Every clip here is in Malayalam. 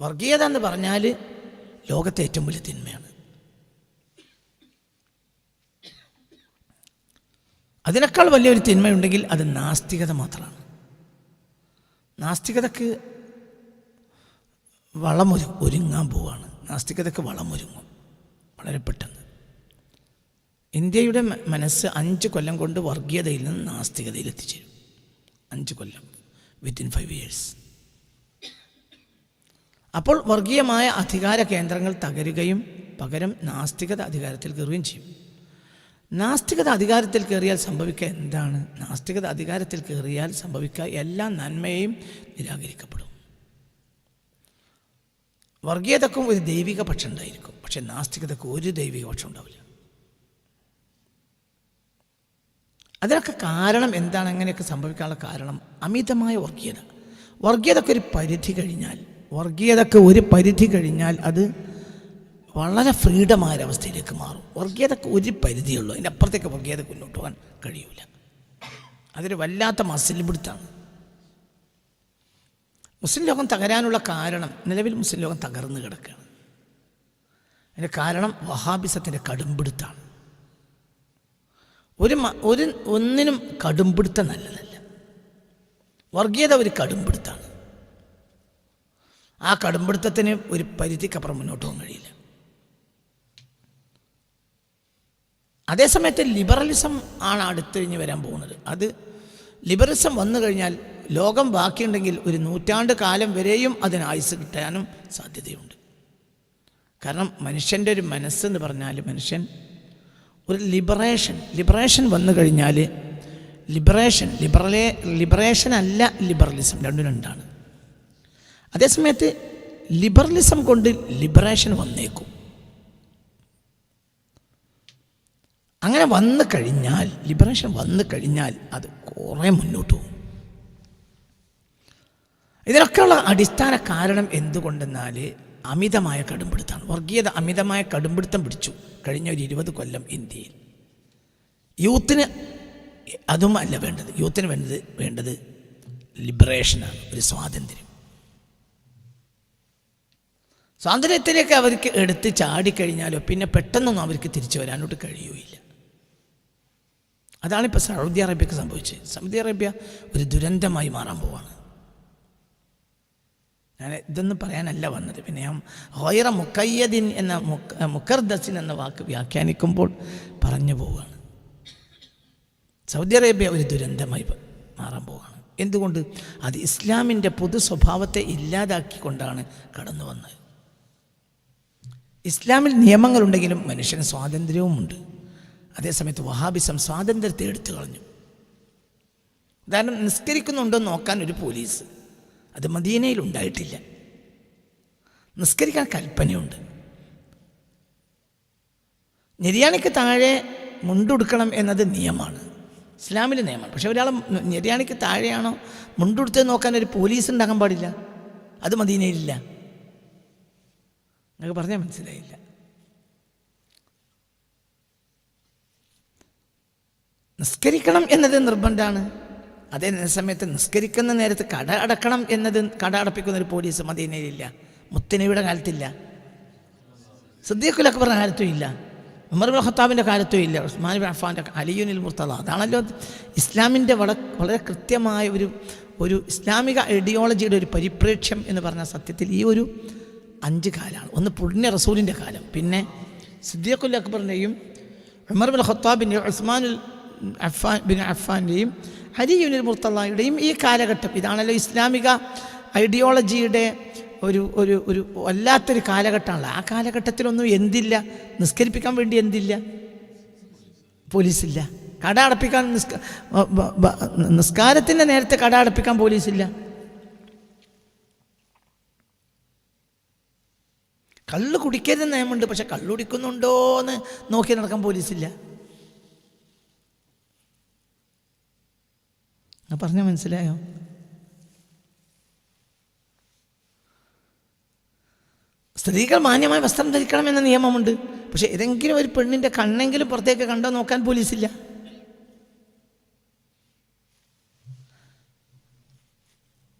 വർഗീയത എന്ന് പറഞ്ഞാൽ ലോകത്തെ ഏറ്റവും വലിയ തിന്മയാണ്. അതിനേക്കാൾ വലിയൊരു തിന്മയുണ്ടെങ്കിൽ അത് നാസ്തികത മാത്രമാണ്. നാസ്തികതയ്ക്ക് ഒരുങ്ങാൻ പോവുകയാണ്. നാസ്തികതയ്ക്ക് വളമൊരുങ്ങും വളരെ പെട്ടെന്ന്. ഇന്ത്യയുടെ മനസ്സ് 5 കൊല്ലം കൊണ്ട് വർഗീയതയിൽ നിന്ന് നാസ്തികതയിൽ എത്തിച്ചേരും. 5 കൊല്ലം, വിത്തിൻ 5 years. അപ്പോൾ വർഗീയമായ അധികാര കേന്ദ്രങ്ങൾ തകരുകയും പകരം നാസ്തികത അധികാരത്തിൽ കയറുകയും ചെയ്യും. നാസ്തികത അധികാരത്തിൽ കയറിയാൽ സംഭവിക്കുക എന്താണ്? നാസ്തികത അധികാരത്തിൽ കയറിയാൽ സംഭവിക്കുക എല്ലാ നന്മയെയും നിരാകരിക്കപ്പെടും. വർഗീയതക്കും ഒരു ദൈവിക പക്ഷം ഉണ്ടായിരിക്കും, പക്ഷെ നാസ്തികതക്ക് ഒരു ദൈവിക പക്ഷം ഉണ്ടാവില്ല. അതിനൊക്കെ കാരണം എന്താണ്? അങ്ങനെയൊക്കെ സംഭവിക്കാനുള്ള കാരണം അമിതമായ വർഗീയത. വർഗീയതയ്ക്ക് ഒരു പരിധി കഴിഞ്ഞാൽ അത് വളരെ ഫ്രീഡമായ ഒരവസ്ഥയിലേക്ക് മാറും. വർഗീയതയ്ക്ക് ഒരു പരിധിയുള്ളൂ, അതിൻ്റെ അപ്പുറത്തേക്ക് വർഗീയതയ്ക്ക് മുന്നോട്ട് പോകാൻ കഴിയില്ല. അതൊരു വല്ലാത്ത മസിൽ പിടുത്താണ്. മുസ്ലിം ലോകം തകരാനുള്ള കാരണം, നിലവിൽ മുസ്ലിം ലോകം തകർന്നു കിടക്കുകയാണ്. അതിൻ്റെ കാരണം വഹാബിസത്തിൻ്റെ കടുംപിടുത്താണ്. ഒന്നിനും കടുംപിടുത്തം നല്ലതല്ല. വർഗീയത ഒരു കടുംപിടുത്താണ്. ആ കടുംപിടുത്തത്തിന് ഒരു പരിധിക്കപ്പുറം മുന്നോട്ട് പോകാൻ കഴിയില്ല. അതേസമയത്ത് ലിബറലിസം ആണ് അടുത്തൊഴിഞ്ഞ് വരാൻ പോകുന്നത്. അത് ലിബറലിസം വന്നു കഴിഞ്ഞാൽ ലോകം ബാക്കിയുണ്ടെങ്കിൽ ഒരു 100 നൂറ്റാണ്ട് കാലം വരെയും അതിന് ആയുസ് കിട്ടാനും സാധ്യതയുണ്ട്. കാരണം മനുഷ്യൻ്റെ ഒരു മനസ്സെന്ന് പറഞ്ഞാൽ മനുഷ്യൻ ഒരു ലിബറേഷൻ വന്നു കഴിഞ്ഞാൽ ലിബറേഷൻ അല്ല ലിബറലിസം, രണ്ടാണ്. അതേസമയത്ത് ലിബറലിസം കൊണ്ട് ലിബറേഷൻ വന്നേക്കും. അങ്ങനെ ലിബറേഷൻ വന്നു കഴിഞ്ഞാൽ അത് കുറേ മുന്നോട്ട് പോകും. ഇതിനൊക്കെയുള്ള അടിസ്ഥാന കാരണം എന്തുകൊണ്ടെന്നാൽ അമിതമായ കടുംപിടുത്തമാണ്. വർഗീയത അമിതമായ കടുംപിടുത്തം പിടിച്ചു കഴിഞ്ഞ ഒരു 20 കൊല്ലം ഇന്ത്യയിൽ. യൂത്തിന് അതും അല്ല വേണ്ടത്. യൂത്തിന് വേണ്ടത് ലിബറേഷനാണ്, ഒരു സ്വാതന്ത്ര്യത്തിലേക്ക് അവർക്ക് എടുത്ത് ചാടിക്കഴിഞ്ഞാലോ പിന്നെ പെട്ടെന്നൊന്നും അവർക്ക് തിരിച്ചു വരാനോട്ട് കഴിയുകയില്ല. അതാണിപ്പോൾ സൗദി അറേബ്യക്ക് സംഭവിച്ചത്. സൗദി അറേബ്യ ഒരു ദുരന്തമായി മാറാൻ പോവാണ്. ഞാൻ ഇതൊന്നും പറയാനല്ല വന്നത്. പിന്നെ ഞാൻ ഗൈറ മുഖയ്യദിൻ എന്ന മുഖർദസിൻ എന്ന വാക്ക് വ്യാഖ്യാനിക്കുമ്പോൾ പറഞ്ഞു പോവുകയാണ്. സൗദി അറേബ്യ ഒരു ദുരന്തമായി മാറാൻ പോവുകയാണ്. എന്തുകൊണ്ട്? അത് ഇസ്ലാമിൻ്റെ പൊതു സ്വഭാവത്തെ ഇല്ലാതാക്കിക്കൊണ്ടാണ് കടന്നു വന്നത്. ഇസ്ലാമിൽ നിയമങ്ങളുണ്ടെങ്കിലും മനുഷ്യന് സ്വാതന്ത്ര്യവുമുണ്ട്. അതേസമയത്ത് വഹാബിസം സ്വാതന്ത്ര്യത്തെ എടുത്തു കളഞ്ഞു. ഉദാഹരണം, നിസ്കരിക്കുന്നുണ്ടോ നോക്കാൻ ഒരു പോലീസ്, അത് മദീനയിൽ ഉണ്ടായിട്ടില്ല. നിസ്കരിക്കാൻ കൽപ്പനയുണ്ട്. നെര്യാണിക്ക് താഴെ മുണ്ടുടുക്കണം എന്നത് നിയമമാണ്, ഇസ്ലാമിലെ നിയമമാണ്. പക്ഷെ ഒരാൾ നെര്യാണിക്ക് താഴെയാണോ മുണ്ടുടുത്ത് നോക്കാൻ ഒരു പോലീസ് ഉണ്ടാകാൻ പാടില്ല. അത് മദീനയിലില്ല. നിങ്ങൾക്ക് പറഞ്ഞാൽ മനസ്സിലായില്ല. നിസ്കരിക്കണം എന്നത് നിർബന്ധമാണ്. അതേ സമയത്ത് നിസ്കരിക്കുന്ന നേരത്ത് കട അടക്കണം എന്നത്, കട അടപ്പിക്കുന്ന ഒരു പോലീസ് മദീനയിലില്ല. മുത്തനബിയുടെ കാലത്തില്ല, സിദ്ദീഖുൽ അക്ബറിന്റെ കാലത്തും ഇല്ല, ഉമർ ഇബ്നു ഖത്താബിൻ്റെ കാലത്തും ഇല്ല, ഉസ്മാൻ ഇബ്നു അഫ്ഫാൻ്റെ, അലിയുൽ മുർത്തദ. അതാണല്ലോ ഇസ്ലാമിൻ്റെ വളരെ കൃത്യമായ ഒരു ഇസ്ലാമിക ഐഡിയോളജിയുടെ ഒരു പരിപ്രേക്ഷ്യം എന്ന് പറഞ്ഞ സത്യത്തിൽ ഈ ഒരു 5 കാലമാണ്. ഒന്ന് പുണ്യ റസൂലിൻ്റെ കാലം, പിന്നെ സിദ്ദീഖുൽ അക്ബറിൻ്റെയും ഉമർ ഇബ്നു ഖത്താബിൻ്റെയും ഉസ്മാൻ ബിൻ അഫ്ഫാൻ്റെയും അലിയുൽ മുർത്തദയുടെയും ഈ കാലഘട്ടം. ഇതാണല്ലോ ഇസ്ലാമിക ഐഡിയോളജിയുടെ ഒരു വല്ലാത്തൊരു കാലഘട്ടമാണല്ലോ. ആ കാലഘട്ടത്തിലൊന്നും എന്തില്ല, നിസ്കരിപ്പിക്കാൻ വേണ്ടി എന്തില്ല, പോലീസില്ല. കട അടപ്പിക്കാൻ നിസ്കാരത്തിൻ്റെ നേരത്തെ കട അടപ്പിക്കാൻ പോലീസില്ല. കള്ള് കുടിക്കരുത് നിയമമുണ്ട്, പക്ഷെ കള്ളു കുടിക്കുന്നുണ്ടോ എന്ന് നോക്കി നടക്കാൻ പോലീസില്ല. പറഞ്ഞാൽ മനസ്സിലായോ? സ്ത്രീകൾ മാന്യമായ വസ്ത്രം ധരിക്കണം എന്ന നിയമമുണ്ട്, പക്ഷെ ഏതെങ്കിലും ഒരു പെണ്ണിൻ്റെ കണ്ണെങ്കിലും പുറത്തേക്ക് കണ്ടോ നോക്കാൻ പോലീസില്ല.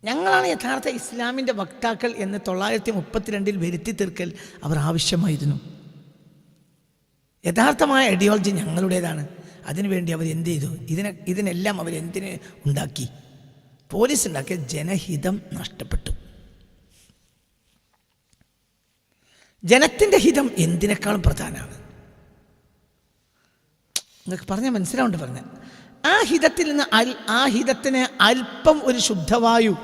ഞങ്ങളാണ് അപ്പോഴാണ് യഥാർത്ഥ ഇസ്ലാമിൻ്റെ വക്താക്കൾ എന്ന് 932 വരുത്തി തീർക്കൽ അവർ ആവശ്യമായിരുന്നു. യഥാർത്ഥമായ ഐഡിയോളജി ഞങ്ങളുടേതാണ്. അതിനുവേണ്ടി അവർ എന്ത് ചെയ്തു? ഇതിനെല്ലാം അവരെന്തിന് ഉണ്ടാക്കി? പോലീസ് ഉണ്ടാക്കിയ ജനഹിതം നഷ്ടപ്പെട്ടു. ജനത്തിൻ്റെ ഹിതം എന്തിനേക്കാളും പ്രധാനമാണ്. നിങ്ങൾക്ക് പറഞ്ഞാൽ മനസ്സിലാവുണ്ട് പറഞ്ഞാൽ ആ ഹിതത്തിൽ നിന്ന് ആ ഹിതത്തിന് അല്പം ഒരു ശുദ്ധവായു,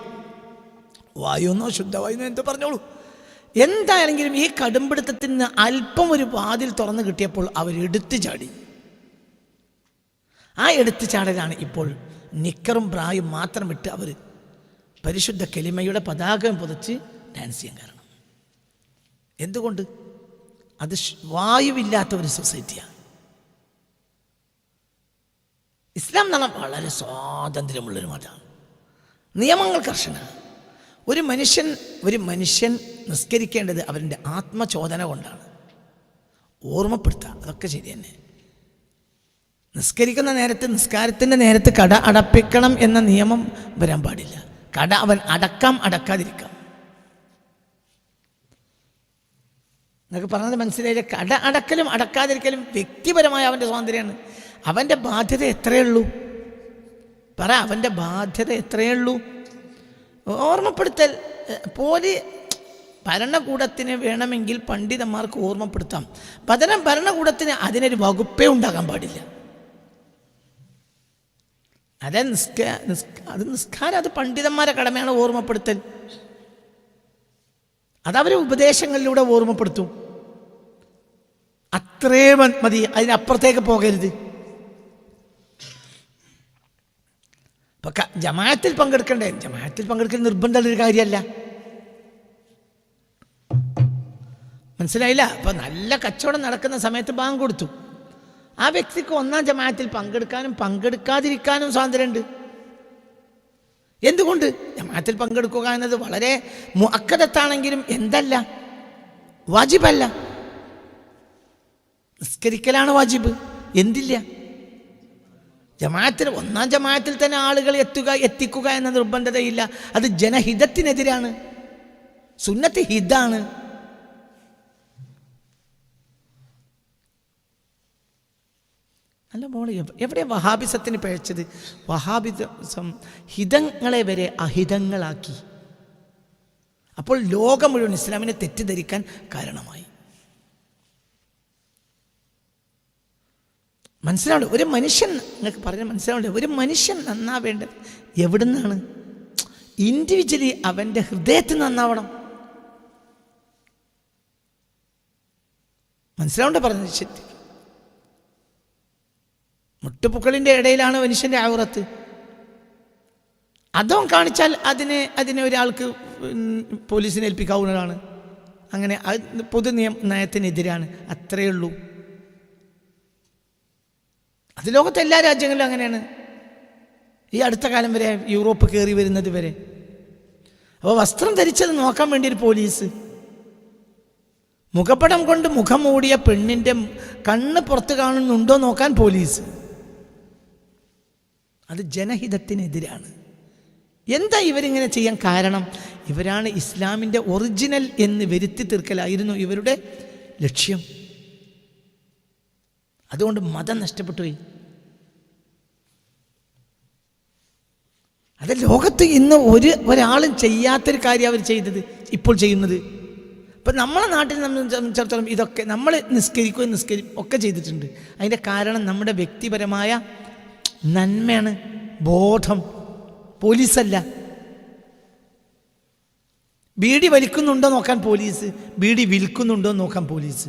വായുന്നോ ശുദ്ധവായുന്നോ എന്തോ പറഞ്ഞോളൂ, എന്താണെങ്കിലും ഈ കടുംപിടുത്തത്തിൽ നിന്ന് അല്പം ഒരു വാതിൽ തുറന്നു കിട്ടിയപ്പോൾ അവരെടുത്തു ചാടി. ആ എടുത്തു ചാടലാണ് ഇപ്പോൾ നിക്കറും ബ്രായും മാത്രം ഇട്ട് അവർ പരിശുദ്ധ കലിമയുടെ പതാകം പുതച്ച് ഡാൻസ് ചെയ്യാൻ കാരണം. എന്തുകൊണ്ട്? അത് വായുവില്ലാത്ത ഒരു സൊസൈറ്റിയാണ്. ഇസ്ലാം എന്ന് പറഞ്ഞാൽ വളരെ സ്വാതന്ത്ര്യമുള്ളൊരു മതമാണ്. നിയമങ്ങൾ കർശനമാണ്. ഒരു മനുഷ്യൻ നിസ്കരിക്കേണ്ടത് അവൻ്റെ ആത്മചോദന കൊണ്ടാണ്. ഓർമ്മപ്പെടുത്തുക, അതൊക്കെ ശരി തന്നെ. നിസ്കരിക്കുന്ന നേരത്ത്, നിസ്കാരത്തിൻ്റെ നേരത്ത് കട അടപ്പിക്കണം എന്ന നിയമം വരാൻ പാടില്ല. കട അവൻ അടക്കാതിരിക്കാം. നിങ്ങൾക്ക് പറഞ്ഞത് മനസ്സിലായില്ലേ? കട അടക്കലും അടക്കാതിരിക്കലും വ്യക്തിപരമായ അവൻ്റെ സ്വാതന്ത്ര്യമാണ്. അവൻ്റെ ബാധ്യത എത്രയേ ഉള്ളൂ? പറ, അവൻ്റെ ബാധ്യത എത്രയേ ഉള്ളൂ? ഓർമ്മപ്പെടുത്തൽ. ഭരണകൂടത്തിന് വേണമെങ്കിൽ പണ്ഡിതന്മാർക്ക് ഓർമ്മപ്പെടുത്താം. ഭരണകൂടത്തിന് അതിനൊരു വകുപ്പേ ഉണ്ടാകാൻ പാടില്ല. അത് നിസ്കാരം അത് പണ്ഡിതന്മാരെ കടമയാണ് ഓർമ്മപ്പെടുത്തൽ. അതവർ ഉപദേശങ്ങളിലൂടെ ഓർമ്മപ്പെടുത്തും. അത്രേ മതി, അതിനപ്പുറത്തേക്ക് പോകരുത്. ഇപ്പൊ ജമാഅത്തിൽ പങ്കെടുക്കണ്ടേ? ജമാഅത്തിൽ പങ്കെടുക്കൽ നിർബന്ധമുള്ളൊരു കാര്യമല്ല. മനസ്സിലായില്ല? അപ്പൊ നല്ല കച്ചവടം നടക്കുന്ന സമയത്ത് ബാങ്ക് കൊടുത്തു. ആ വ്യക്തിക്ക് ഒന്നാം ജമാഅത്തിൽ പങ്കെടുക്കാനും പങ്കെടുക്കാതിരിക്കാനും സ്വാതന്ത്ര്യമുണ്ട്. എന്തുകൊണ്ട്? ജമാഅത്തിൽ പങ്കെടുക്കുക എന്നത് വളരെ മുഅക്കദത്താണെങ്കിലും എന്തല്ല, വാജിബല്ല. നിസ്കരിക്കലാണ് വാജിബ്. എന്തില്ല? ഒന്നാം ജമാഅത്തിൽ തന്നെ ആളുകൾ എത്തിക്കുക എന്ന നിർബന്ധതയില്ല. അത് ജനഹിതത്തിനെതിരാണ്. സുന്നത്ത് ഹിതാണ്. അല്ല മോളെ, എവിടെ വഹാബിസത്തിന് പിഴച്ചത്? വഹാബിസം ഹിതങ്ങളെ വരെ അഹിതങ്ങളാക്കി. അപ്പോൾ ലോകം മുഴുവൻ ഇസ്ലാമിനെ തെറ്റിദ്ധരിക്കാൻ കാരണമായി. മനസ്സിലാവുണ്ട്? ഒരു മനുഷ്യൻ, നിങ്ങൾക്ക് പറഞ്ഞാൽ മനസ്സിലാവുണ്ട്, ഒരു മനുഷ്യൻ നന്നാവേണ്ടത് എവിടുന്നാണ്? ഇൻഡിവിജ്വലി അവൻ്റെ ഹൃദയത്തിൽ നന്നാവണം. മനസ്സിലാവുണ്ട് പറഞ്ഞത്? ശരി. മുട്ടുപുക്കളിൻ്റെ ഇടയിലാണ് മനുഷ്യൻ്റെ ഔറത്ത്. അതോ കാണിച്ചാൽ അതിനെ ഒരാൾക്ക് പോലീസിനെ ഏൽപ്പിക്കാവുന്നതാണ്. അങ്ങനെ പൊതു നയത്തിനെതിരാണ്. അത്രയേ ഉള്ളൂ. അത് ലോകത്തെ എല്ലാ രാജ്യങ്ങളിലും അങ്ങനെയാണ്. ഈ അടുത്ത കാലം വരെ, യൂറോപ്പ് കയറി വരുന്നത് വരെ. അപ്പോൾ വസ്ത്രം ധരിച്ചത് നോക്കാൻ വേണ്ടി ഒരു പോലീസ്, മുഖപ്പടം കൊണ്ട് മുഖം മൂടിയ പെണ്ണിൻ്റെ കണ്ണ് പുറത്ത് കാണുന്നുണ്ടോ നോക്കാൻ പോലീസ്. അത് ജനഹിതത്തിനെതിരാണ്. എന്താ ഇവരിങ്ങനെ ചെയ്യാൻ കാരണം? ഇവരാണ് ഇസ്ലാമിൻ്റെ ഒറിജിനൽ എന്ന് വരുത്തി തീർക്കലായിരുന്നു ഇവരുടെ ലക്ഷ്യം. അതുകൊണ്ട് മതം നഷ്ടപ്പെട്ടു പോയി. അത് ലോകത്ത് ഇന്ന് ഒരാളും ചെയ്യാത്തൊരു കാര്യം അവർ ചെയ്തത്, ഇപ്പോൾ ചെയ്യുന്നത്. ഇപ്പം നമ്മളെ നാട്ടിൽ നമ്മൾ സംബന്ധിച്ചിടത്തോളം ഇതൊക്കെ നമ്മൾ നിസ്കരിക്കുകയും ഒക്കെ ചെയ്തിട്ടുണ്ട്. അതിൻ്റെ കാരണം നമ്മുടെ വ്യക്തിപരമായ നന്മയാണ്, ബോധം. പോലീസല്ല. ബീഡി വലിക്കുന്നുണ്ടോ നോക്കാൻ പോലീസ്, ബീഡി വിൽക്കുന്നുണ്ടോ നോക്കാൻ പോലീസ്.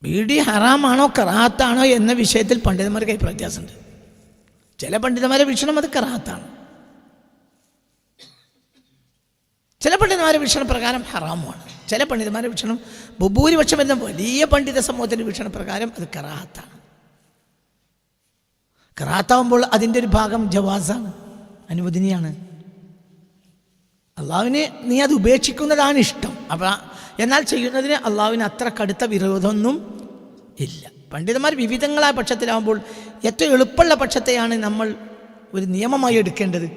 ബീഡി ഹറാമാണോ കറാഹത്താണോ എന്ന വിഷയത്തിൽ പണ്ഡിതന്മാർക്ക് അഭിപ്രായ വ്യത്യാസമുണ്ട്. ചില പണ്ഡിതന്മാരെ വീക്ഷണം അത് കറാഹത്താണ്, ചില പണ്ഡിതന്മാരുടെ വീക്ഷണപ്രകാരം ഹറാമുമാണ്. ചില പണ്ഡിതന്മാരുടെ വീക്ഷണം, ഭൂരിപക്ഷം വരുന്ന വലിയ പണ്ഡിത സമൂഹത്തിൻ്റെ വീക്ഷണപ്രകാരം അത് കറാഹത്താണ്. കറാഹത്താവുമ്പോൾ അതിൻ്റെ ഒരു ഭാഗം ജവാസാണ്, അനുവദനീയാണ്. അള്ളാഹുവിന് നീ അത് ഉപേക്ഷിക്കുന്നതാണ് ഇഷ്ടം. എന്നാൽ ചെയ്യുന്നതിന് അള്ളാഹുവിന് അത്ര കടുത്ത വിരോധമൊന്നും ഇല്ല. പണ്ഡിതന്മാർ വിവിധങ്ങളായ പക്ഷത്തിലാവുമ്പോൾ ഏറ്റവും എളുപ്പമുള്ള പക്ഷത്തെയാണ് നമ്മൾ ഒരു നിയമമായി എടുക്കേണ്ടത്.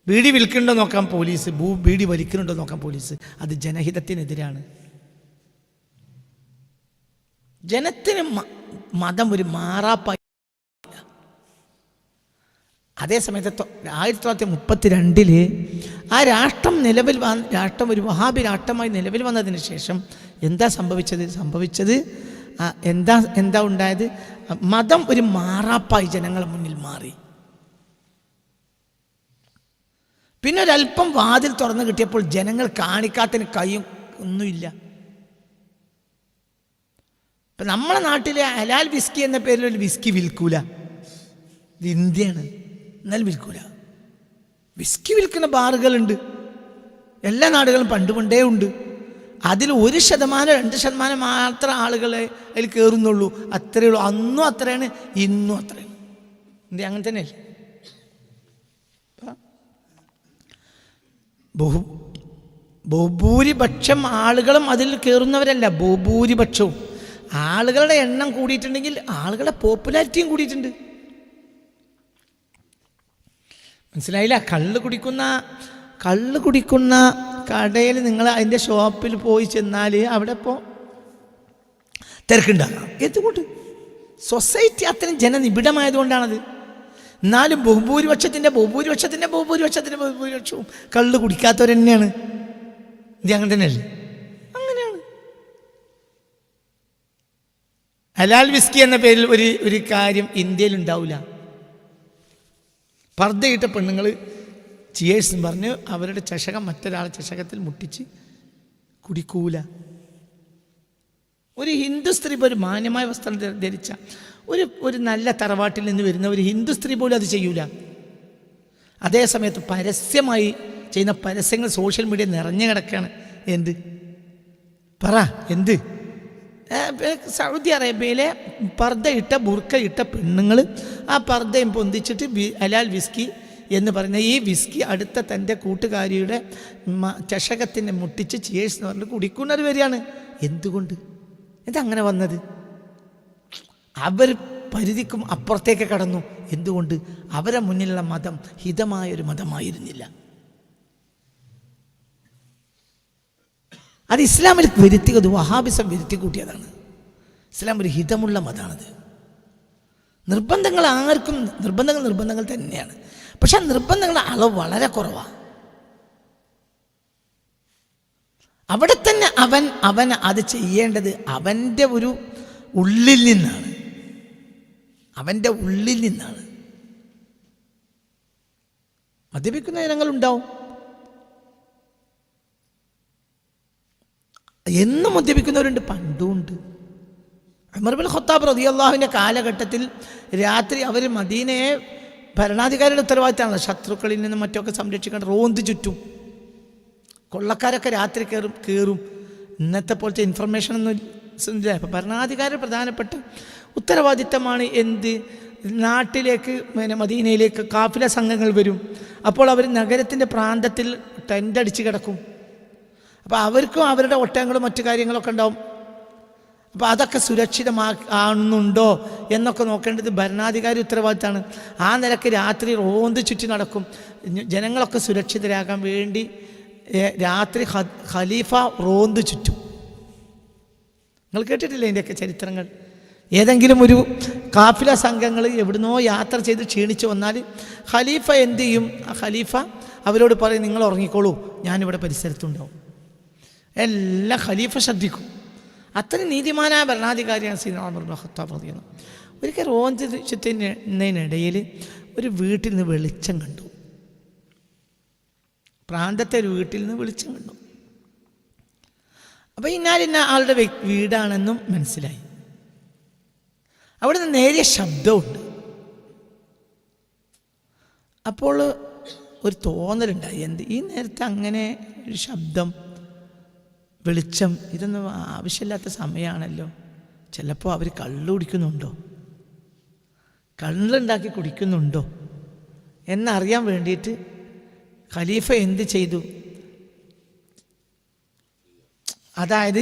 ബീഡി വിൽക്കുന്നുണ്ടോ നോക്കാം പോലീസ്, ബീഡി വലിക്കുന്നുണ്ടോ നോക്കാം പോലീസ്. അത് ജനഹിതത്തിനെതിരാണ്. ജനത്തിന് മതം ഒരു മാറാപ്പായി. അതേസമയത്ത് 1932 ആ രാഷ്ട്രം രാഷ്ട്രം ഒരു വഹാബി രാഷ്ട്രമായി നിലവിൽ വന്നതിന് ശേഷം എന്താ സംഭവിച്ചത് എന്താ ഉണ്ടായത്? മതം ഒരു മാറാപ്പായി ജനങ്ങളുടെ മുന്നിൽ മാറി. പിന്നെ ഒരല്പം വാതിൽ തുറന്നു കിട്ടിയപ്പോൾ ജനങ്ങൾ കാണിക്കാത്തതിന് കയ്യും ഒന്നുമില്ല. ഇപ്പം നമ്മളെ നാട്ടിലെ ഹലാൽ വിസ്കി എന്ന പേരിൽ ഒരു വിസ്കി വിൽക്കൂല. ഇത് ഇന്ത്യയാണ്, എന്നാൽ വിൽക്കൂല. വിസ്കി വിൽക്കുന്ന ബാറുകളുണ്ട്, എല്ലാ നാടുകളും പണ്ടേ ഉണ്ട്. അതിൽ 1%, 2% മാത്രം ആളുകളെ അതിൽ കയറുന്നുള്ളൂ. അത്രയേ ഉള്ളൂ. അന്നും അത്രയാണ്, ഇന്നും അത്രയാണ്. ഇന്ത്യ അങ്ങനെ തന്നെയല്ലേ? ബഹുഭൂരിപക്ഷം ആളുകളും അതിൽ കയറുന്നവരല്ല. ബഹുഭൂരിപക്ഷവും ആളുകളുടെ എണ്ണം കൂടിയിട്ടുണ്ടെങ്കിൽ ആളുകളുടെ പോപ്പുലാരിറ്റിയും കൂടിയിട്ടുണ്ട്. മനസ്സിലായില്ല? കള്ള് കുടിക്കുന്ന കടയിൽ നിങ്ങൾ അതിൻ്റെ ഷോപ്പിൽ പോയി ചെന്നാൽ അവിടെ ഇപ്പോൾ തിരക്കുണ്ടാകാം. എന്തുകൊണ്ട്? സൊസൈറ്റി അത്രയും ജനനിബിഡമായതുകൊണ്ടാണത്. എന്നാലും ബഹുഭൂരിപക്ഷവും കള്ള് കുടിക്കാത്തവർ തന്നെയാണ്. ഇത് അങ്ങനെ തന്നെയല്ലേ? അങ്ങനെയാണ്. ഹലാൽ വിസ്കി എന്ന പേരിൽ ഒരു കാര്യം ഇന്ത്യയിൽ ഉണ്ടാവില്ല. പർദ്ദയിട്ട പെണ്ണുങ്ങൾ ചിയേഴ്സ് പറഞ്ഞ് അവരുടെ ചഷകം മറ്റൊരാളെ ചഷകത്തിൽ മുട്ടിച്ച് കുടിക്കൂല. ഒരു ഹിന്ദു സ്ത്രീ ഒരു മാന്യമായ വസ്ത്രം ധരിച്ച ഒരു നല്ല തറവാട്ടിൽ നിന്ന് വരുന്ന ഒരു ഹിന്ദു സ്ത്രീ പോലും അത് ചെയ്യൂല. അതേസമയത്ത് പരസ്യമായി ചെയ്യുന്ന പരസ്യങ്ങൾ സോഷ്യൽ മീഡിയ നിറഞ്ഞു കിടക്കുകയാണ്. എന്ത് സൗദി അറേബ്യയിലെ പർദ്ദയിട്ട ബുർക്കയിട്ട പെണ്ണുങ്ങൾ ആ പർദ്ദയും പൊന്തിച്ചിട്ട് ഹലാൽ വിസ്കി എന്ന് പറയുന്ന ഈ വിസ്കി അടുത്ത തൻ്റെ കൂട്ടുകാരിയുടെ ചഷകത്തിനെ മുട്ടിച്ച് ചിയേഴ്സ് എന്ന് പറഞ്ഞിട്ട് കുടിക്കുന്നത് വരികയാണ്. എന്തുകൊണ്ട്? ഇതങ്ങനെ വന്നത്? അവർ പരിധിക്കും അപ്പുറത്തേക്ക് കടന്നു. എന്തുകൊണ്ട്? അവരെ മുന്നിലുള്ള മതം ഹിതമായൊരു മതമായിരുന്നില്ല. അത് ഇസ്ലാമിൽ വരുത്തിയത് വഹാബിസം വരുത്തി കൂട്ടിയതാണ്. ഇസ്ലാം ഒരു ഹിതമുള്ള മതമാണത്. നിർബന്ധങ്ങൾ തന്നെയാണ്. പക്ഷെ ആ നിർബന്ധങ്ങളുടെ അളവ് വളരെ കുറവാണ്. അവിടെ തന്നെ അവൻ അത് ചെയ്യേണ്ടത് അവൻ്റെ ഒരു ഉള്ളിൽ നിന്നാണ്. മദ്യപിക്കുന്ന ഇനങ്ങളുണ്ടാവും, എന്നും മദ്യപിക്കുന്നവരുണ്ട്, പണ്ടുമുണ്ട്. ഉമർ ഇബ്നുൽ ഖത്താബ് റളിയല്ലാഹുവിൻ്റെ കാലഘട്ടത്തിൽ രാത്രി അവർ മദീനയെ ഭരണാധികാരിയുടെ ഉത്തരവാദിത്തമാണല്ലോ ശത്രുക്കളിൽ നിന്നും മറ്റൊക്കെ സംരക്ഷിക്കാൻ റോന്ത് ചുറ്റും. കൊള്ളക്കാരൊക്കെ രാത്രി കയറും. ഇന്നത്തെ പോലത്തെ ഇൻഫർമേഷൻ ഒന്നും ഇല്ല. അപ്പം ഭരണാധികാരിയുടെ പ്രധാനപ്പെട്ട ഉത്തരവാദിത്തമാണ് നാട്ടിലേക്ക് മദീനയിലേക്ക് കാഫില സംഘങ്ങൾ വരും. അപ്പോൾ അവർ നഗരത്തിൻ്റെ പ്രാന്തത്തിൽ ടെൻ്റ് അടിച്ച് കിടക്കും. അപ്പോൾ അവർക്കും അവരുടെ ഒട്ടകങ്ങളും മറ്റു കാര്യങ്ങളൊക്കെ ഉണ്ടാവും. അപ്പോൾ അതൊക്കെ സുരക്ഷിതമാകുന്നുണ്ടോ എന്നൊക്കെ നോക്കേണ്ടത് ഭരണാധികാരി ഉത്തരവാദിത്തമാണ്. ആ നിലക്ക് രാത്രി റോന്ത് ചുറ്റി നടക്കും. ജനങ്ങളൊക്കെ സുരക്ഷിതരാകാൻ വേണ്ടി രാത്രി ഖലീഫ റോന്ത് ചുറ്റും. നിങ്ങൾ കേട്ടിട്ടില്ലേ ഇതിൻ്റെയൊക്കെ ചരിത്രങ്ങൾ? ഏതെങ്കിലും ഒരു കാഫില സംഘങ്ങൾ എവിടുന്നോ യാത്ര ചെയ്ത് ക്ഷീണിച്ച് വന്നാൽ ഖലീഫ എന്ത് ചെയ്യും? ആ ഖലീഫ അവരോട് പറയും, നിങ്ങൾ ഉറങ്ങിക്കോളൂ, ഞാനിവിടെ പരിസരത്തുണ്ടാവും. എല്ലാം ഖലീഫ ശ്രദ്ധിക്കും. അത്രയും നീതിമാനായ ഭരണാധികാരിയാണ് സയ്യിദ്നാ ഉമർ ഇബ്നുൽ ഖത്താബ് റളിയല്ലാഹു അൻഹു. ഒരിക്കൽ റോന്ത് ചുറ്റുന്നതിനിടയിൽ ഒരു വീട്ടിൽ നിന്ന് വെളിച്ചം കണ്ടു. പ്രാന്തത്തെ ഒരു വീട്ടിൽ നിന്ന് വെളിച്ചം കണ്ടു. അപ്പോൾ ഇന്ന ആളുടെ വീടാണെന്നും മനസ്സിലായി. അവിടെ നിന്ന് നേരിയ ശബ്ദമുണ്ട്. അപ്പോൾ ഒരു തോന്നലുണ്ടായി, ഈ നേരത്തെ അങ്ങനെ ഒരു ശബ്ദം, വെളിച്ചം, ഇതൊന്നും ആവശ്യമില്ലാത്ത സമയമാണല്ലോ. ചിലപ്പോൾ അവർ കള്ള് കുടിക്കുന്നുണ്ടോ, കള്ളുണ്ടാക്കി കുടിക്കുന്നുണ്ടോ എന്നറിയാൻ വേണ്ടിയിട്ട് ഖലീഫ എന്ത് ചെയ്തു? അതായത്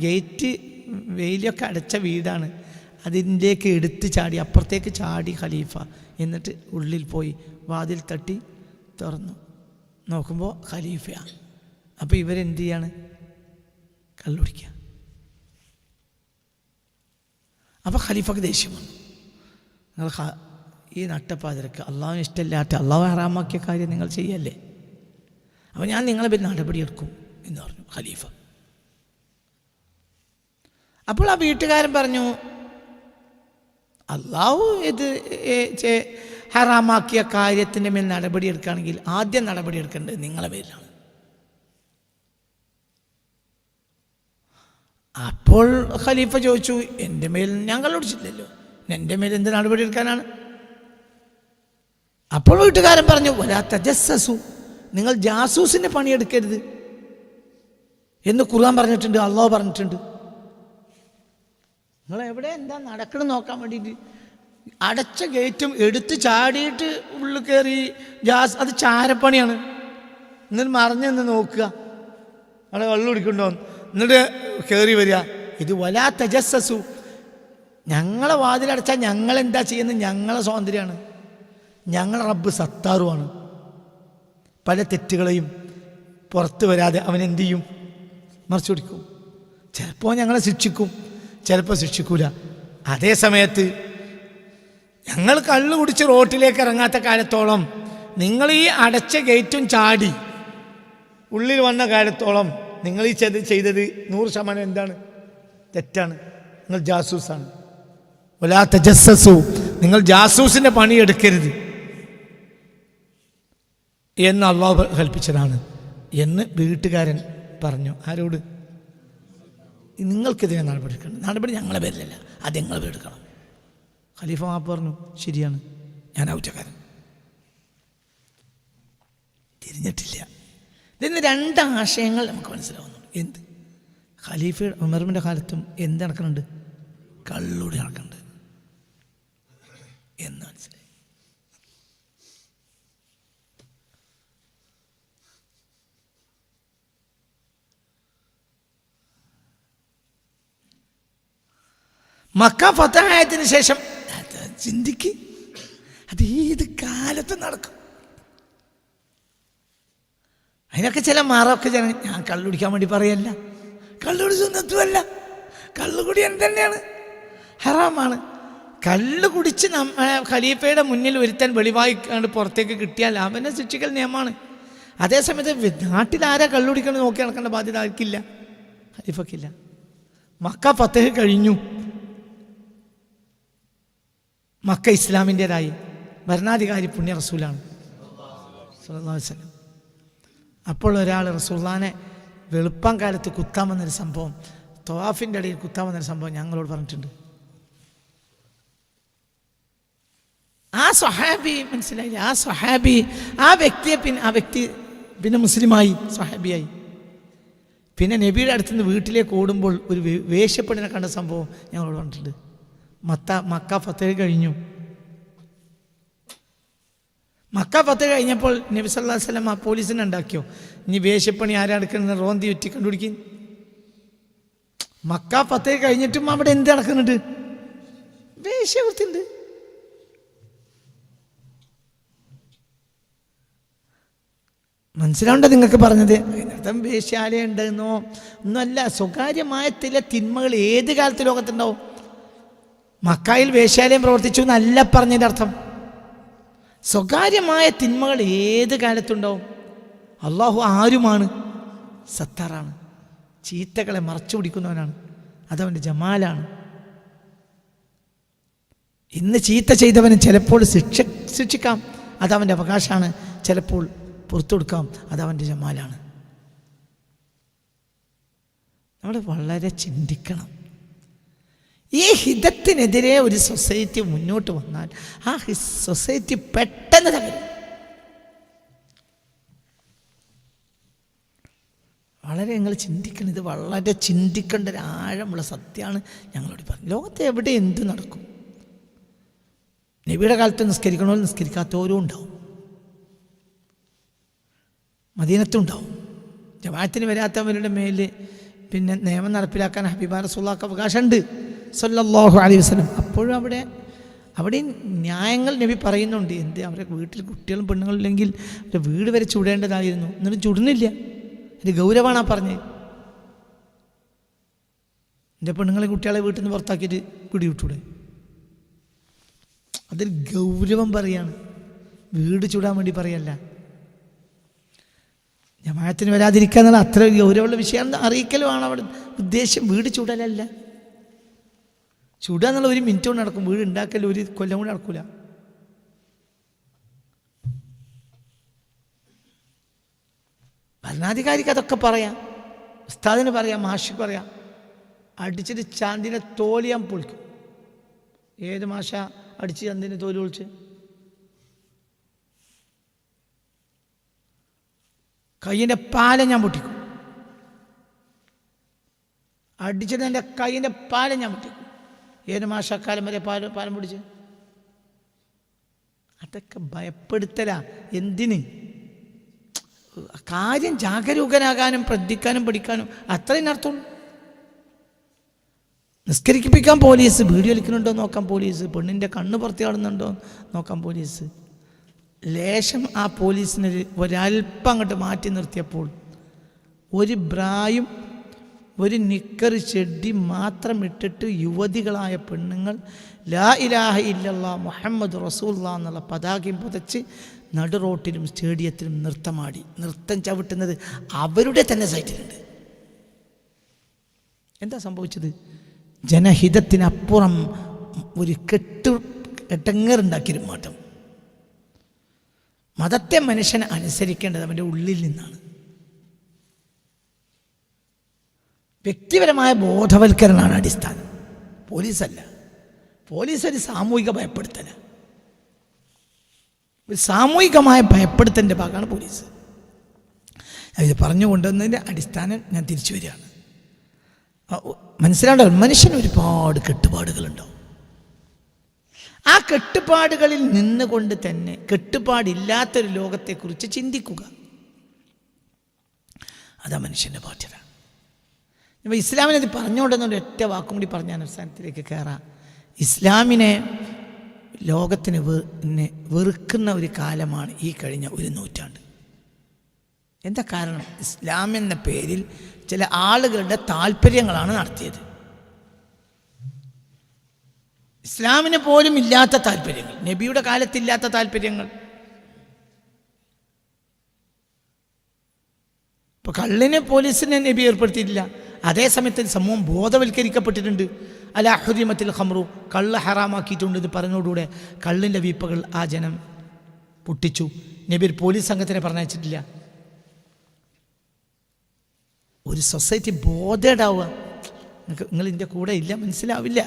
ഗേറ്റ് വെയിലൊക്കെ അടച്ച വീടാണ്. അതിൻ്റെക്ക് എടുത്ത് ചാടി, അപ്പുറത്തേക്ക് ചാടി ഖലീഫ. എന്നിട്ട് ഉള്ളിൽ പോയി വാതിൽ തട്ടി തുറന്നു നോക്കുമ്പോൾ ഖലീഫയാണ്. അപ്പോൾ ഇവരെന്ത് ചെയ്യാണ്? കള്ളുടിക്കുക. അപ്പോൾ ഖലീഫക്ക് ദേഷ്യം വന്നു. നിങ്ങൾ ഈ നട്ടപ്പാതിരക്ക് അള്ളാഹുവിന് ഇഷ്ടമില്ലാത്ത, അള്ളാഹു ഹറാമാക്കിയ കാര്യം നിങ്ങൾ ചെയ്യല്ലേ, അപ്പോൾ ഞാൻ നിങ്ങളെ പേര് നടപടിയെടുക്കും എന്ന് പറഞ്ഞു ഖലീഫ. അപ്പോൾ ആ വീട്ടുകാരൻ പറഞ്ഞു, അള്ളാഹു ഇത് ഹറാമാക്കിയ കാര്യത്തിൻ്റെ മേൽ നടപടിയെടുക്കുകയാണെങ്കിൽ ആദ്യം നടപടിയെടുക്കേണ്ടത് നിങ്ങളെ പേരിലാണ്. അപ്പോൾ ഖലീഫ ചോദിച്ചു, എൻ്റെ മേൽ ഞാൻ കള്ളുടിച്ചില്ലല്ലോ, എൻ്റെ മേൽ എന്ത് നടപടി എടുക്കാനാണ്? അപ്പോൾ വീട്ടുകാരൻ പറഞ്ഞു, വലാ തജസ്സസു, നിങ്ങൾ ജാസൂസിൻ്റെ പണിയെടുക്കരുത് എന്ന് ഖുർആൻ പറഞ്ഞിട്ടുണ്ട്, അള്ളാഹു പറഞ്ഞിട്ടുണ്ട്. നിങ്ങൾ എവിടെ എന്താ നടക്കണം നോക്കാൻ വേണ്ടിയിട്ട് അടച്ച ഗേറ്റും എടുത്ത് ചാടിയിട്ട് ഉള്ളിൽ കയറി അത് ചാരപ്പണിയാണ്. എന്നിട്ട് മറിഞ്ഞ് നിന്ന് നോക്കുക അവിടെ വെള്ളം കുടിക്കണ്ടോ, എന്നിട്ട് കയറി വരിക. ഇത് വലാ തജസ്സസു, ഞങ്ങളെ വാതിലടച്ചാൽ ഞങ്ങളെന്താ ചെയ്യുന്നത്? ഞങ്ങളെ സ്വാതന്ത്ര്യമാണ്. ഞങ്ങളെ റബ്ബ് സത്താറുമാണ്. പല തെറ്റുകളെയും പുറത്ത് വരാതെ അവൻ എന്തു ചെയ്യും? മറിച്ചു പിടിക്കും. ചിലപ്പോൾ ഞങ്ങളെ ശിക്ഷിക്കും, ചിലപ്പോൾ ശിക്ഷിക്കൂല. അതേ സമയത്ത് ഞങ്ങൾ കള്ളു കുടിച്ച് റോട്ടിലേക്ക് ഇറങ്ങാത്ത കാലത്തോളം, നിങ്ങൾ ഈ അടച്ച ഗേറ്റും ചാടി ഉള്ളിൽ വന്ന കാലത്തോളം നിങ്ങൾ ഈ ചെയ്തത് 100% എന്താണ്? തെറ്റാണ്. നിങ്ങൾ ജാസൂസാണ്. വലാ തജസ്സസു, നിങ്ങൾ ജാസൂസിൻ്റെ പണിയെടുക്കരുത് എന്ന് അള്ളാഹു കൽപ്പിച്ചതാണ് എന്ന് വീട്ടുകാരൻ പറഞ്ഞു. ആരോട്? നിങ്ങൾക്കെതിരെ നടപടി എടുക്കണം. നടപടി ഞങ്ങളെ പേരിലല്ല, അത് ഞങ്ങളെ പേരെടുക്കണം. ഖലീഫ മാപ്പ് പറഞ്ഞു, ശരിയാണ്, ഞാൻ ഔറ്റക്കാരൻ. തിരിഞ്ഞിട്ടില്ല. ഇതിന് 2 ആശയങ്ങൾ നമുക്ക് മനസ്സിലാവുന്നുണ്ട്. എന്ത്? ഖലീഫ ഉമറിൻ്റെ കാലത്തും എന്ത് നടക്കുന്നുണ്ട്? കള്ളുടി നടക്കുന്നുണ്ട് എന്ന് മനസ്സിലായി. മക്ക ഫതഹായതിനു ശേഷം ചിന്തിക്ക്, അത് ഏത് കാലത്ത് നടക്കും? അതിനൊക്കെ ചില മാറൊക്കെ ഞാൻ കള്ളുടിക്കാൻ വേണ്ടി പറയല്ല, കള്ളുകുടി സുന്നത്തുമല്ല, കള്ളുകുടി എന്തെന്നെയാണ്? ഹറാമാണ്. കള്ളു കുടിച്ച് ഖലീഫയുടെ മുന്നിൽ ഒരുത്തൻ വെളിവായി കണ്ട് പുറത്തേക്ക് കിട്ടിയാൽ അവനെ ശിക്ഷിക്കൽ നിയമമാണ്. അതേസമയത്ത് നാട്ടിലാരാ കള്ളുടിക്കണം നോക്കി നടക്കേണ്ട ബാധ്യത ആർക്കില്ല, ഖലീഫക്കില്ല. മക്ക ഫതഹ് കഴിഞ്ഞു, മക്ക ഇസ്ലാമിൻ്റെതായി. ഭരണാധികാരി പുണ്യ റസൂലാണ് സ്വല്ലല്ലാഹു അലൈഹി വസല്ലം. അപ്പോൾ ഒരാൾ റസൂലുള്ളാഹിനെ വെളുപ്പം കാലത്ത് കുത്താൻ വന്നൊരു സംഭവം, തവാഫിൻ്റെ ഇടയിൽ കുത്താൻ വന്നൊരു സംഭവം ഞങ്ങളോട് പറഞ്ഞിട്ടുണ്ട്. ആ സ്വഹാബി മനസ്സിലായില്ല, ആ സ്വഹാബി ആ വ്യക്തി പിന്നെ മുസ്ലിമായി, സ്വഹാബിയായി. പിന്നെ നബിയുടെ അടുത്തുനിന്ന് വീട്ടിലേക്ക് ഓടുമ്പോൾ ഒരു വേശ്യപ്പെടിനെ കണ്ട സംഭവം ഞങ്ങളോട് പറഞ്ഞിട്ടുണ്ട്. മക്ക ഫതഹ് കഴിഞ്ഞു. മക്ക ഫതഹ് കഴിഞ്ഞപ്പോൾ നബി സല്ലല്ലാഹു അലൈഹി വസല്ലം ആ പോലീസിനെ ഉണ്ടാക്കിയോ, ഇനി വേശ്യപ്പണി ആരാ എടുക്കുന്നത്, റോന്തി വെറ്റി കണ്ടുപിടിക്കും. മക്ക ഫതഹ് കഴിഞ്ഞിട്ടും അവിടെ എന്ത് നടക്കുന്നുണ്ട്? വേശ്യവൃത്തിണ്ട്. മനസ്സിലാവുണ്ടോ നിങ്ങൾക്ക് പറഞ്ഞത്? അതിനർത്ഥം വേശ്യാലയം ഉണ്ടെന്നോ ഒന്നുമല്ല. സ്വകാര്യമായ ചില തിന്മകൾ ഏത് കാലത്ത് ലോകത്തുണ്ടാവും. മക്കായിൽ വേശ്യാലയം പ്രവർത്തിച്ചു എന്നല്ല പറഞ്ഞതിൻ്റെ അർത്ഥം. സ്വകാര്യമായ തിന്മകൾ ഏത് കാലത്തുണ്ടാവും. അള്ളാഹു ആരുമാണ്? സത്താറാണ്. ചീത്തകളെ മറച്ചു പിടിക്കുന്നവനാണ്. അതവൻ്റെ ജമാലാണ്. ഇന്ന് ചീത്ത ചെയ്തവന് ചിലപ്പോൾ ശിക്ഷിക്കാം, അതവൻ്റെ അവകാശമാണ്. ചിലപ്പോൾ പുറത്തു കൊടുക്കാം, അതവൻ്റെ ജമാലാണ്. നമ്മൾ വളരെ ചിന്തിക്കണം. ഈ ഹിതത്തിനെതിരെ ഒരു സൊസൈറ്റി മുന്നോട്ട് വന്നാൽ ആ സൊസൈറ്റി പെട്ടെന്ന് തകരും. വളരെ നിങ്ങൾ ചിന്തിക്കണം. ഇത് വളരെ ചിന്തിക്കേണ്ട ഒരു ആഴമുള്ള സത്യമാണ് ഞങ്ങളോട് പറഞ്ഞു. ലോകത്തെ എവിടെ എന്ത് നടക്കും? നബിയുടെ കാലത്ത് നിസ്കരിക്കണോ നിസ്കരിക്കാത്തവരും ഉണ്ടാവും, മദീനത്തുണ്ടാവും. ജമാഅത്തിന് വരാത്തവരുടെ മേൽ പിന്നെ നിയമം നടപ്പിലാക്കാൻ ഹബീബ റസൂലുള്ളാഹിക്ക് അവകാശമുണ്ട്. സല്ലല്ലാഹു അലൈഹി വസല്ലം. അപ്പോഴും അവിടെയും ന്യായങ്ങൾ നബി പറയുന്നുണ്ട്. എന്ത് അവരുടെ വീട്ടിൽ കുട്ടികളും പെണ്ണുങ്ങളും ഇല്ലെങ്കിൽ അവരുടെ വീട് വരെ ചുടേണ്ടതായിരുന്നു, എന്നിട്ടും ചുടുന്നില്ല. ഇത് ഗൗരവമാണ് ആ പറഞ്ഞത്. എൻ്റെ പെണ്ണുങ്ങളെ കുട്ടികളെ വീട്ടിൽ നിന്ന് പുറത്താക്കിയിട്ട് പിടിവിട്ടൂടെ? അതിൽ ഗൗരവം പറയാണ്, വീട് ചൂടാൻ വേണ്ടി പറയല്ല. ജമാഅത്തിന് വരാതിരിക്കുക എന്നുള്ള അത്ര ഗൗരവമുള്ള വിഷയമാണെന്ന് അറിയിക്കലുമാണ് അവിടെ ഉദ്ദേശം. വീട് ചൂടലല്ല. ചൂടുക എന്നുള്ള 1 മിനിറ്റ് കൊണ്ട് നടക്കും, വീട് ഉണ്ടാക്കൽ 1 കൊല്ലം കൊണ്ട് നടക്കൂല. ഭരണാധികാരിക്ക് അതൊക്കെ പറയാം, ഉസ്താദിന് പറയാം, മാഷിക്ക് പറയാം. അടിച്ചിട്ട് ചാന്തിനെ തോല് ഞാൻ പൊളിക്കും. ഏത് മാഷ അടിച്ച് ചന്തിന് തോല് പൊളിച്ച്? കയ്യിൻ്റെ പാലം ഞാൻ പൊട്ടിക്കും. അടിച്ചിട്ട് എൻ്റെ കയ്യിൻ്റെ പാലം ഞാൻ പൊട്ടിക്കും. ഏത് മാഷക്കാലം വരെ പാലം പൊടിച്ച്? അതൊക്കെ ഭയപ്പെടുത്തല. എന്തിന്? കാര്യം ജാഗരൂകനാകാനും ശ്രദ്ധിക്കാനും പഠിക്കാനും അത്രയും അർത്ഥമുള്ളൂ. നിസ്കരിപ്പിക്കാൻ പോലീസ്, വീഡിയോ വലിക്കുന്നുണ്ടോ നോക്കാൻ പോലീസ്, പെണ്ണിൻ്റെ കണ്ണ് പുറത്ത് കാണുന്നുണ്ടോ നോക്കാൻ പോലീസ്. ലേശം ആ പോലീസിന് ഒരൽപ്പം അങ്ങോട്ട് മാറ്റി നിർത്തിയപ്പോൾ 1 ബ്രായും 1 നിക്കർ ചെടി മാത്രം ഇട്ടിട്ട് യുവതികളായ പെണ്ണുങ്ങൾ ലാ ഇലാഹ ഇല്ലല്ലാഹ് മുഹമ്മദ് റസൂലുള്ളാഹ് എന്നുള്ള പതാകയും പുതച്ച് നടു റോട്ടിലും സ്റ്റേഡിയത്തിലും നൃത്തമാടി. നൃത്തം ചവിട്ടുന്നത് അവരുടെ തന്നെ സൈറ്റിലുണ്ട്. എന്താ സംഭവിച്ചത്? ജനഹിതത്തിനപ്പുറം ഒരു എട്ടങ്ങേറുണ്ടാക്കിയൊരു മാറ്റം. മതത്തെ മനുഷ്യനെ അനുസരിക്കേണ്ടത് അവൻ്റെ ഉള്ളിൽ നിന്നാണ്. വ്യക്തിപരമായ ബോധവൽക്കരണമാണ് അടിസ്ഥാനം, പോലീസല്ല. പോലീസ് ഒരു സാമൂഹിക ഭയപ്പെടുത്തല, ഒരു സാമൂഹികമായ ഭയപ്പെടുത്തലിൻ്റെ ഭാഗമാണ് പോലീസ്. ഇത് പറഞ്ഞു കൊണ്ടുവന്നതിൻ്റെ അടിസ്ഥാനം ഞാൻ തിരിച്ചു വരികയാണ്. മനസ്സിലാണ്ടോ? മനുഷ്യന് ഒരുപാട് കെട്ടുപാടുകളുണ്ടാവും. ആ കെട്ടുപാടുകളിൽ നിന്നുകൊണ്ട് തന്നെ കെട്ടുപാടില്ലാത്തൊരു ലോകത്തെക്കുറിച്ച് ചിന്തിക്കുക. അതാ മനുഷ്യൻ്റെ ബാധ്യത. ഇപ്പോൾ ഇസ്ലാമിനെ അത് പറഞ്ഞുകൊണ്ടെന്നൊരു ഒറ്റ വാക്കും കൂടി പറഞ്ഞ അവസാനത്തിലേക്ക് കയറാം. ഇസ്ലാമിനെ ലോകത്തിന് വെറുക്കുന്ന ഒരു കാലമാണ് ഈ കഴിഞ്ഞ 1 നൂറ്റാണ്ട്. എന്താ കാരണം? ഇസ്ലാം എന്ന പേരിൽ ചില ആളുകളുടെ താല്പര്യങ്ങളാണ് നടത്തിയത്. ഇസ്ലാമിന് പോലും ഇല്ലാത്ത താല്പര്യങ്ങൾ, നബിയുടെ കാലത്തില്ലാത്ത താല്പര്യങ്ങൾ. ഇപ്പോൾ കള്ളിനെ പോലീസിനെ നബി ഏർപ്പെടുത്തിയിട്ടില്ല. അതേസമയത്ത് സമൂഹം ബോധവൽക്കരിക്കപ്പെട്ടിട്ടുണ്ട്. അലാ ഹുരിമത്തിൽ ഖംറു, കള്ള് ഹറാമാക്കിയിട്ടുണ്ടെന്ന് പറഞ്ഞോടുകൂടെ കള്ളിൻ്റെ വീപ്പകൾ ആ ജനം പൊട്ടിച്ചു. നബി പോലീസ് സംഘത്തിനെ പറഞ്ഞയച്ചിട്ടില്ല. ഒരു സൊസൈറ്റി ബോധേഡാവുക. നിങ്ങൾ ഇതിൻ്റെ കൂടെ ഇല്ല, മനസ്സിലാവില്ല.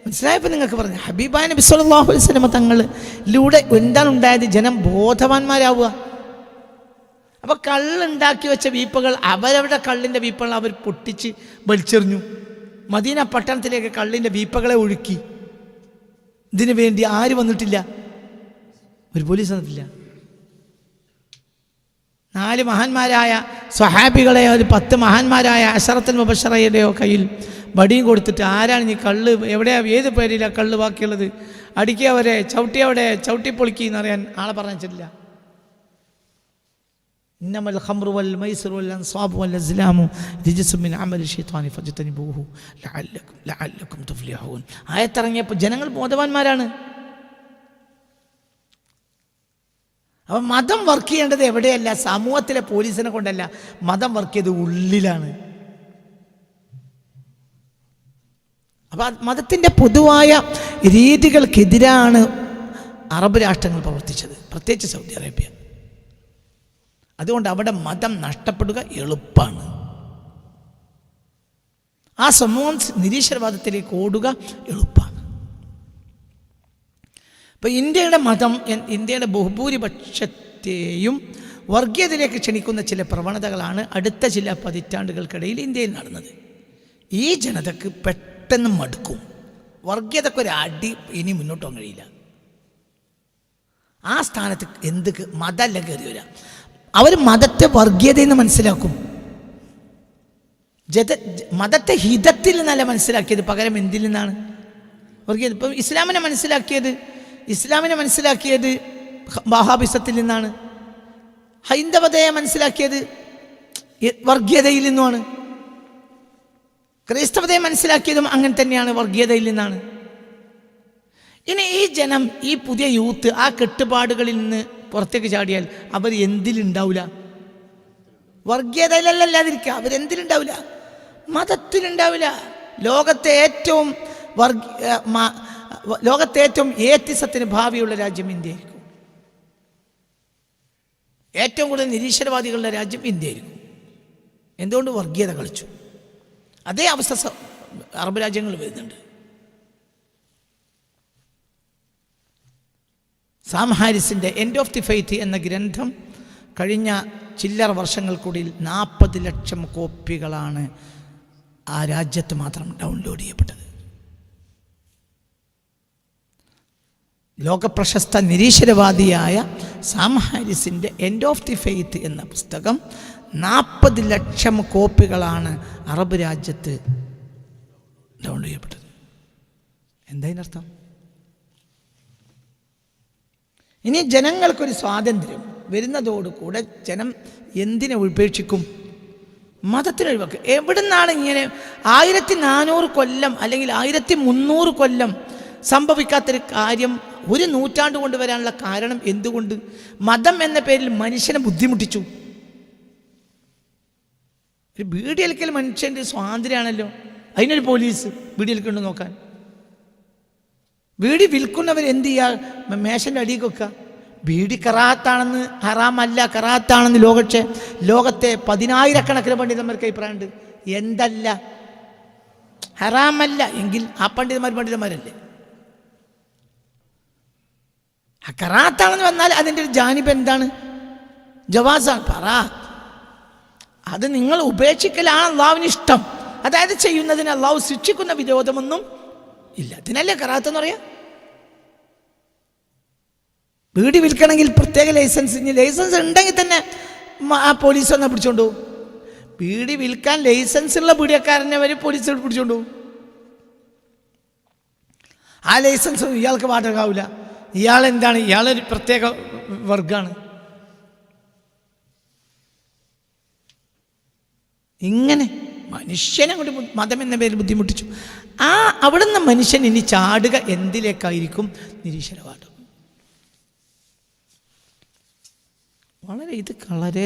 മനസ്സിലായപ്പോൾ നിങ്ങൾക്ക് പറഞ്ഞു ഹബീബായ നബി സല്ലല്ലാഹു അലൈഹി വസല്ലം തങ്ങളിലൂടെ എന്താണ് ഉണ്ടായത്? ജനം ബോധവാന്മാരാവുക. അപ്പോൾ കള്ളുണ്ടാക്കി വെച്ച വീപ്പകൾ, അവരവരുടെ കള്ളിൻ്റെ വീപ്പകൾ അവർ പൊട്ടിച്ച് വലിച്ചെറിഞ്ഞു. മദീന പട്ടണത്തിലേക്ക് കള്ളിൻ്റെ വീപ്പകളെ ഒഴുക്കി. ഇതിനു വേണ്ടി ആര് വന്നിട്ടില്ല? ഒരു പോലീസ് വന്നിട്ടില്ല. 4 മഹാന്മാരായ സ്വഹാബികളെയോ 10 മഹാന്മാരായ അശറത്തുൽ മുബശ്ശറയുടെയോ കയ്യിൽ വടിയും കൊടുത്തിട്ട് ആരാണ് ഈ കള്ള്, എവിടെയാ, ഏത് പേരിലാണ് കള്ള് ബാക്കിയുള്ളത്, അടിക്കിയവരെ, ചവിട്ടിയവിടെ, ചവിട്ടിപ്പൊളിക്കി എന്നറിയാൻ ആളെ പറഞ്ഞിട്ടില്ല. ഇന്നമൽ ഖംറു വൽ മൈസിറു വൽ അൻസാബു വൽ അസ്ലാമു റിജ്സും മിൻ അമലി ശൈത്വാനി ഫജ്തനിബൂഹു ലഅല്ലക്കും തുഫ്ലിഹൂൻ. ആയത്തിറങ്ങിയപ്പോൾ ജനങ്ങൾ ബോധവാന്മാരാണ്. അപ്പം മതം വർക്ക് ചെയ്യേണ്ടത് എവിടെയല്ല, സമൂഹത്തിലെ പോലീസിനെ കൊണ്ടല്ല. മതം വർക്ക് ചെയ്ത് ഉള്ളിലാണ്. അപ്പം മതത്തിൻ്റെ പൊതുവായ രീതികൾക്കെതിരാണ് അറബ് രാഷ്ട്രങ്ങൾ പ്രവർത്തിച്ചത്, പ്രത്യേകിച്ച് സൗദി അറേബ്യ. അതുകൊണ്ട് അവിടെ മതം നഷ്ടപ്പെടുക എളുപ്പമാണ്. ആ സമൂഹം നിരീശ്വരവാദത്തിലേക്ക് ഓടുക എളുപ്പമാണ്. ഇപ്പോൾ ഇന്ത്യയുടെ മതം ഇന്ത്യയുടെ ബഹുഭൂരിപക്ഷത്തെയും വർഗീയതയിലേക്ക് ക്ഷണിക്കുന്ന ചില പ്രവണതകളാണ് അടുത്ത ചില പതിറ്റാണ്ടുകൾക്കിടയിൽ ഇന്ത്യയിൽ നടന്നത്. ഈ ജനതക്ക് പെട്ടെന്ന് മടുക്കും. വർഗീയതക്കൊരു അടി ഇനി മുന്നോട്ട് പോകാൻ കഴിയില്ല. ആ സ്ഥാനത്ത് മതമല്ല കയറി വരിക. അവർ മതത്തെ വർഗീയതയെന്ന് മനസ്സിലാക്കും. മതത്തെ ഹിതത്തിൽ നിന്നല്ല മനസ്സിലാക്കിയത്, പകരം എന്തിൽ നിന്നാണ്? വർഗീയത. ഇപ്പം ഇസ്ലാമിനെ മനസ്സിലാക്കിയത് വഹാബിസത്തിൽ നിന്നാണ്. ഹൈന്ദവതയെ മനസ്സിലാക്കിയത് വർഗീയതയിൽ നിന്നുമാണ്. ക്രൈസ്തവതയെ മനസ്സിലാക്കിയതും അങ്ങനെ തന്നെയാണ്, വർഗീയതയിൽ നിന്നാണ്. ഇനി ഈ ജനം, ഈ പുതിയ യൂത്ത് ആ കെട്ടുപാടുകളിൽ നിന്ന് പുറത്തേക്ക് ചാടിയാൽ അവർ എന്തിലുണ്ടാവില്ല? വർഗീയതയിലല്ലാതിരിക്കുക, അവരെന്തിലുണ്ടാവില്ല? മതത്തിലുണ്ടാവില്ല. ലോകത്തെ ഏറ്റവും ഏത്തിസത്തിന് ഭാവിയുള്ള രാജ്യം ഇന്ത്യയായിരിക്കും. ഏറ്റവും കൂടുതൽ നിരീശ്വരവാദികളുടെ രാജ്യം ഇന്ത്യയായിരിക്കും. എന്തുകൊണ്ട്? വർഗീയത കളിച്ചു. അതേ അവസ്ഥ അറബ് രാജ്യങ്ങൾ വരുന്നുണ്ട്. സാം ഹാരിസിൻ്റെ എൻഡ് ഓഫ് ദി ഫെയ്ത്ത് എന്ന ഗ്രന്ഥം കഴിഞ്ഞ ചില്ലറ വർഷങ്ങൾക്കുള്ളിൽ 40 ലക്ഷം കോപ്പികളാണ് ആ രാജ്യത്ത് മാത്രം ഡൗൺലോഡ് ചെയ്യപ്പെട്ടത്. ലോകപ്രശസ്ത നിരീശ്വരവാദിയായ സാം ഹാരിസിൻ്റെ എൻഡ് ഓഫ് ദി ഫെയ്ത്ത് എന്ന പുസ്തകം 40 ലക്ഷം കോപ്പികളാണ് അറബ് രാജ്യത്ത് ഡൗൺലോഡ് ചെയ്യപ്പെട്ടത്. എന്തായതിനർത്ഥം? ഇനി ജനങ്ങൾക്കൊരു സ്വാതന്ത്ര്യം വരുന്നതോടുകൂടെ ജനം എന്തിനെ ഉപേക്ഷിക്കും? മതത്തിന് ഒഴിവാക്കുക. എവിടെ നിന്നാണ് ഇങ്ങനെ 1400 കൊല്ലം അല്ലെങ്കിൽ 1300 കൊല്ലം സംഭവിക്കാത്തൊരു കാര്യം 1 നൂറ്റാണ്ട് കൊണ്ട് വരാനുള്ള കാരണം എന്തുകൊണ്ട്? മതം എന്ന പേരിൽ മനുഷ്യനെ ബുദ്ധിമുട്ടിച്ചു. ഒരു ബീഡി വലിക്കൽ മനുഷ്യൻ്റെ സ്വാതന്ത്ര്യമാണല്ലോ. അതിനൊരു പോലീസ് ബീഡി വലിക്കുന്നുണ്ടോ നോക്കാൻ? ബീഡി വിൽക്കുന്നവർ എന്ത് ചെയ്യുക? മേശൻ്റെ അടിയിൽ വെക്കുക. ബീഡി കറാത്താണെന്ന്, ഹറാമല്ല കറാത്താണെന്ന് ലോകത്തെ 10,000 പണ്ഡിതന്മാർക്ക് അഭിപ്രായമുണ്ട്. എന്തല്ല ഹറാമല്ല എങ്കിൽ ആ പണ്ഡിതന്മാരല്ലേ? ആ കറാത്താണെന്ന് വന്നാൽ അതിൻ്റെ ഒരു ജാനിബ് എന്താണ്? ജവാസാണ്. പറ, അത് നിങ്ങൾ ഉപേക്ഷിക്കലാണ് അള്ളാഹുവിന് ഇഷ്ടം. അതായത് ചെയ്യുന്നതിന് അള്ളാഹു ശിക്ഷിക്കുന്ന വിരോധമൊന്നും ഇല്ല. അതിനല്ലേ കറാത്തെന്ന് പറയാം. ബീഡി വിൽക്കണമെങ്കിൽ പ്രത്യേക ലൈസൻസ് ഉണ്ടെങ്കിൽ തന്നെ ആ പോലീസ് വന്നാൽ പിടിച്ചോണ്ടു. ബീഡി വിൽക്കാൻ ലൈസൻസ് ഉള്ള ബീഡിയക്കാരനെ വരെ പോലീസ് പിടിച്ചോണ്ടു. ആ ലൈസൻസ് ഇയാൾക്ക് ബാധകമാവില്ല. ഇയാളെന്താണ്? ഇയാളൊരു പ്രത്യേക വർഗമാണ്. ഇങ്ങനെ മനുഷ്യനെ കൊണ്ട് മതം എന്ന പേരിൽ ബുദ്ധിമുട്ടിച്ചു. അവിടുന്ന് മനുഷ്യൻ ഇനി ചാടുക എന്തിലേക്കായിരിക്കും? നിരീശ്വരവാദം. ഇത് വളരെ